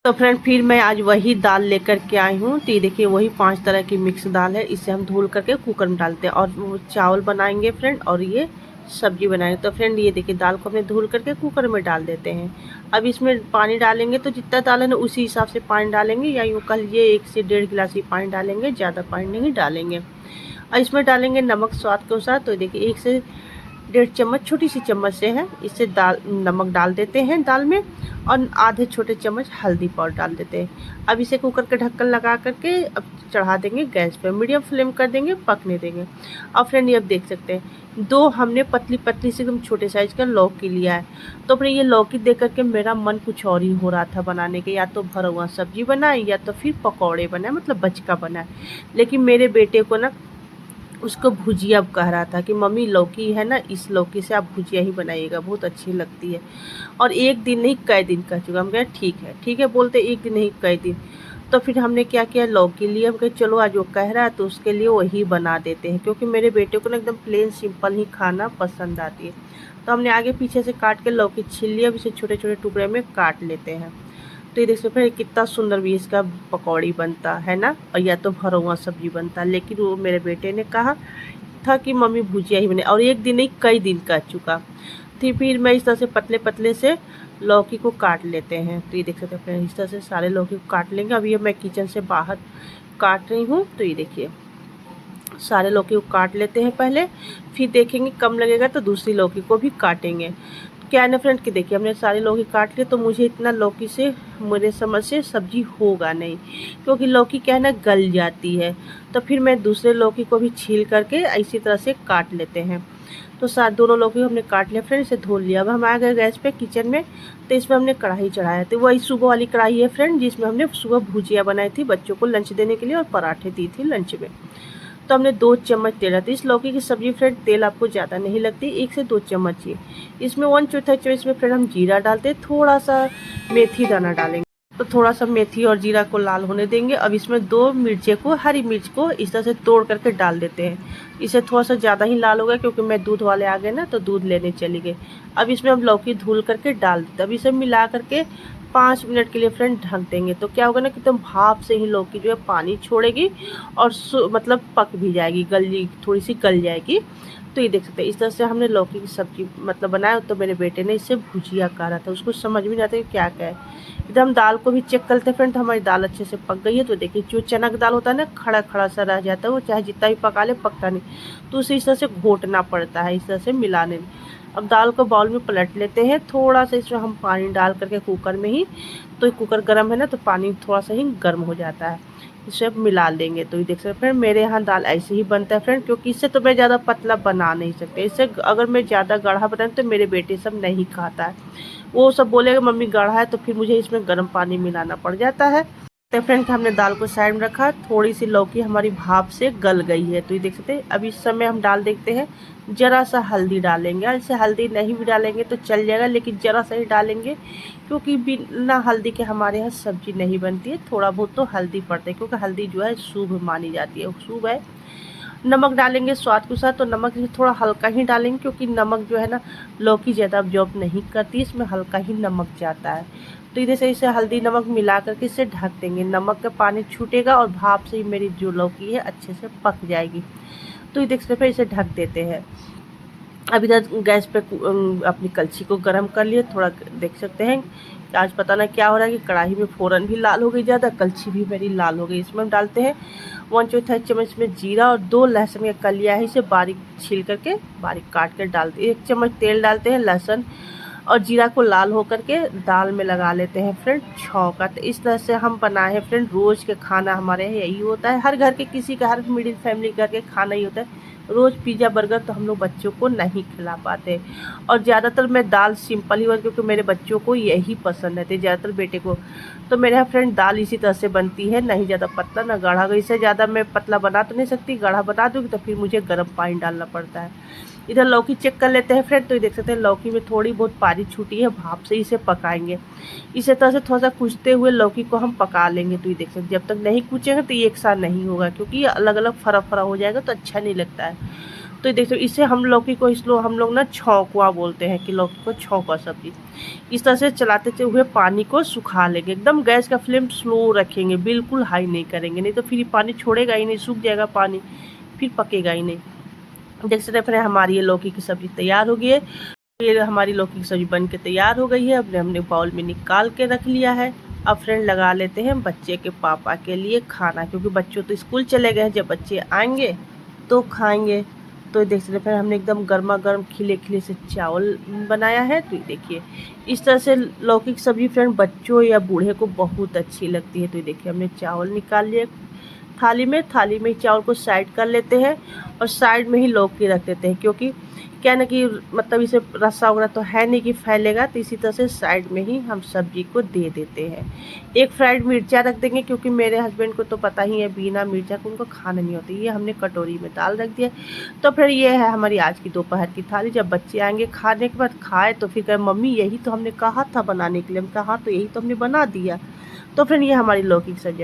तो फ्रेंड फिर मैं आज वही दाल लेकर के आई हूँ। तो ये देखिए वही 5 तरह की मिक्स दाल है। इसे हम धुल करके कुकर में डालते हैं और वो चावल बनाएंगे फ्रेंड, और ये सब्जी बनाएंगे। तो फ्रेंड ये देखिए दाल को हमने धुल करके कुकर में डाल देते हैं। अब इसमें पानी डालेंगे, तो जितना दाल है ना उसी हिसाब से पानी डालेंगे, या यूँ कह लीजिए 1 से 1.5 गिलास ही पानी डालेंगे, ज़्यादा पानी नहीं डालेंगे। और इसमें डालेंगे नमक स्वाद के अनुसार। तो देखिए 1 से 1.5 चम्मच, छोटी सी चम्मच से है, इससे दाल नमक डाल देते हैं दाल में, और आधे छोटे चम्मच हल्दी पाउडर डाल देते हैं। अब इसे कुकर के ढक्कन लगा करके अब चढ़ा देंगे गैस पे, मीडियम फ्लेम कर देंगे, पकने देंगे। और फ्रेंड ये अब देख सकते हैं 2 हमने पतली पतली से एकदम छोटे साइज का लौकी लिया है। तो अपने ये लौकी देख करके मेरा मन कुछ और ही हो रहा था बनाने के, या तो भरा हुआ सब्जी बनाए या तो फिर पकौड़े बनाए, मतलब बचका बनाए। लेकिन मेरे बेटे को ना उसको भुजिया कह रहा था कि मम्मी लौकी है ना, इस लौकी से आप भुजिया ही बनाइएगा, बहुत अच्छी लगती है। और एक दिन नहीं कई दिन कह चुका। हम कहे ठीक है बोलते, एक दिन नहीं कई दिन। तो फिर हमने क्या किया, लौकी लिए। हम कहे चलो आज वो कह रहा है तो उसके लिए वही बना देते हैं, क्योंकि मेरे बेटे को ना एकदम प्लेन सिंपल ही खाना पसंद आती है। तो हमने आगे पीछे से काट के लौकी छील लिया। अब इसे छोटे छोटे टुकड़े में काट लेते हैं। तो ये देख सकते हैं कितना सुंदर भी इसका पकौड़ी बनता है ना, और या तो भरा हुआ सब्जी बनता। लेकिन वो मेरे बेटे ने कहा था कि मम्मी भुजिया ही बने, और एक दिन नहीं कई दिन कह चुका थी। फिर मैं इस तरह से पतले पतले से लौकी को काट लेते हैं। तो ये देख सकते हैं इस तरह से सारे लौकी को काट लेंगे। अभी मैं किचन से बाहर काट रही हूँ। तो ये देखिए सारे लौकी को काट लेते हैं पहले, फिर देखेंगे कम लगेगा तो दूसरी लौकी को भी काटेंगे। क्या है ना फ्रेंड कि देखिए हमने सारे लौकी काट लिए, तो मुझे इतना लौकी से मेरे समझ से सब्जी होगा नहीं, क्योंकि लौकी क्या है ना गल जाती है। तो फिर मैं दूसरे लौकी को भी छील करके इसी तरह से काट लेते हैं। तो साथ दोनों लौकी हमने काट लिया फ्रेंड, इसे धो लिया। अब हम आ गए गैस पे किचन में। तो इसमें हमने कढ़ाई चढ़ाया। तो वही सुबह वाली कढ़ाई है फ्रेंड, जिसमें हमने सुबह भुजिया बनाई थी बच्चों को लंच देने के लिए, और पराठे दी थी लंच में। तो हमने 2 चम्मच तेल डाला। इस लौकी की सब्जी फ्रेंड तेल आपको ज़्यादा नहीं लगती, 1 से 2 चम्मच ही। इसमें 1/4 चम्मच में फ्रेंड हम जीरा डालते हैं, थोड़ा सा मेथी दाना डालेंगे। तो थोड़ा सा मेथी और जीरा को लाल होने देंगे। अब इसमें 2 मिर्चे को, हरी मिर्च को इस तरह से तोड़ करके डाल देते हैं। इसे थोड़ा सा ज़्यादा ही लाल होगा, क्योंकि मैं दूध वाले आ गए ना, तो दूध लेने चली गई। अब इसमें हम लौकी धुल करके डाल देते हैं। अब इसे मिला करके 5 मिनट के लिए फ्रेंड ढक देंगे। तो क्या होगा ना कि एकदम भाप से ही लौकी जो है पानी छोड़ेगी, और मतलब पक भी जाएगी, थोड़ी सी गल जाएगी। तो ये देख सकते हैं इस तरह से हमने लौकी की सब्जी मतलब बनाया। तो मेरे बेटे ने इसे भुजिया कहा रहा था, उसको समझ में नहीं आता कि क्या क्या है। इधर हम दाल को भी चेक करते हैं फ्रेंड, हमारी दाल अच्छे से पक गई है। तो देखिए जो चना की दाल होता है ना, खड़ा खड़ा सा रह जाता है, वो चाहे जितना भी पका ले पकता नहीं, तो उसे इस तरह से घोटना पड़ता है, इस तरह से मिलाने में। अब दाल को बाउल में पलट लेते हैं। थोड़ा सा इसमें हम पानी डाल करके कुकर में ही, तो कुकर गर्म है ना, तो पानी थोड़ा सा ही गर्म हो जाता है, इसे अब मिला लेंगे। तो ये देख सकते हैं फ्रेंड, मेरे यहाँ दाल ऐसे ही बनता है फ्रेंड, क्योंकि इससे तो मैं ज़्यादा पतला बना नहीं सकते। इससे अगर मैं ज़्यादा गाढ़ा बनाऊँ तो मेरे बेटे सब नहीं खाता है, वो सब बोलेगा मम्मी गाढ़ा है, तो फिर मुझे इसमें गर्म पानी मिलाना पड़ जाता है। तो फ्रेंड हमने दाल को साइड में रखा, थोड़ी सी लौकी हमारी भाप से गल गई है। तो ये देख सकते हैं अब इस समय हम डाल देखते हैं, ज़रा सा हल्दी डालेंगे। ऐसे हल्दी नहीं भी डालेंगे तो चल जाएगा, लेकिन ज़रा सा ही डालेंगे, क्योंकि बिना हल्दी के हमारे यहाँ सब्जी नहीं बनती है। थोड़ा बहुत तो हल्दी पड़ता है, क्योंकि हल्दी जो है शुभ मानी जाती है, शुभ है। नमक डालेंगे स्वाद के साथ। तो नमक थोड़ा हल्का ही डालेंगे, क्योंकि नमक जो है ना लौकी ज़्यादा अब्जॉर्ब नहीं करती, इसमें हल्का ही नमक जाता है। तो इधर से इसे हल्दी नमक मिला करके इसे ढक देंगे। नमक का पानी छूटेगा और भाप से ही मेरी जो लौकी है अच्छे से पक जाएगी। तो ये देख सकते हैं इसे ढक देते हैं। अब इधर गैस पे अपनी कलछी को गर्म कर लिए। थोड़ा देख सकते हैं आज पता ना क्या हो रहा है कि कढ़ाई में फ़ौरन भी लाल हो गई ज़्यादा, कलछी भी मेरी लाल हो गई। इसमें हम डालते हैं 1/4 चम्मच में जीरा, और 2 लहसुन के कलियाँ है, इसे बारीक छील करके बारीक काट कर डालते हैं। 1 चम्मच तेल डालते हैं। लहसुन और जीरा को लाल हो करके दाल में लगा लेते हैं फ्रेंड छौंका। तो इस तरह से हम बनाए हैं फ्रेंड। रोज़ के खाना हमारे यहाँ यही होता है, हर घर के किसी का, हर मिडिल फैमिली घर के खाना ही होता है। रोज़ पिज़्ज़ा बर्गर तो हम लोग बच्चों को नहीं खिला पाते, और ज़्यादातर मैं दाल सिंपल ही बनती, क्योंकि मेरे बच्चों को यही पसंद है, ज़्यादातर बेटे को। तो मेरे यहाँ फ्रेंड दाल इसी तरह से बनती है, नहीं ज़्यादा पतला ना गाढ़ा। इससे ज़्यादा मैं पतला बना तो नहीं सकती, गाढ़ा बना दूँगी तो फिर मुझे गर्म पानी डालना पड़ता है। इधर लौकी चेक कर लेते हैं फ्रेंड। तो ये देख सकते हैं लौकी में थोड़ी बहुत पानी छूटी है, भाप से इसे पकाएंगे। इसी तरह से थोड़ा सा कुचते हुए लौकी को हम पका लेंगे। तो ये देख सकते हैं जब तक नहीं कुचेंगे तो ये एक साथ नहीं होगा, क्योंकि ये अलग अलग फरा फरा हो जाएगा तो अच्छा नहीं लगता है। तो ये देख सकते इसे हम लौकी को हम लोग ना छौंकवा बोलते हैं कि लौकी को छौंका सब्जी। इस तरह से चलाते हुए पानी को सुखा लेंगे। एकदम गैस का फ्लेम स्लो रखेंगे, बिल्कुल हाई नहीं करेंगे, नहीं तो फिर ये पानी छोड़ेगा ही नहीं, सूख जाएगा पानी, फिर पकेगा ही नहीं। देख सकते हैं फ्रेंड हमारी ये लौकी की सब्ज़ी तैयार हो गई है। ये हमारी लौकी की सब्ज़ी बन के तैयार हो गई है। अब हमने बाउल में निकाल के रख लिया है। अब फ्रेंड लगा लेते हैं बच्चे के पापा के लिए खाना, क्योंकि बच्चों तो स्कूल चले गए हैं, जब बच्चे आएंगे तो खाएंगे। तो देख सकते हैं हमने एकदम गर्मा गर्म खिले खिले से चावल बनाया है। तो ये देखिए इस तरह से लौकी की सब्ज़ी फ्रेंड बच्चों या बूढ़े को बहुत अच्छी लगती है। तो ये देखिए हमने चावल निकाल लिए थाली में चावल को साइड कर लेते हैं और साइड में ही लौकी रख देते हैं, क्योंकि क्या ना कि मतलब इसे रस्सा वगैरह तो है नहीं कि फैलेगा, तो इसी तरह से साइड में ही हम सब्जी को दे देते हैं। एक फ्राइड मिर्चा रख देंगे, क्योंकि मेरे हस्बैंड को तो पता ही है बिना मिर्चा को उनको खाना नहीं होती। ये हमने कटोरी में दाल रख दिया। तो फिर ये है हमारी आज की दोपहर की थाली। जब बच्चे आएंगे खाने के बाद खाए तो फिर कहे मम्मी यही तो हमने कहा था बनाने के लिए। हम कहा तो यही तो हमने बना दिया। तो फिर ये हमारी लौकी की सब्जी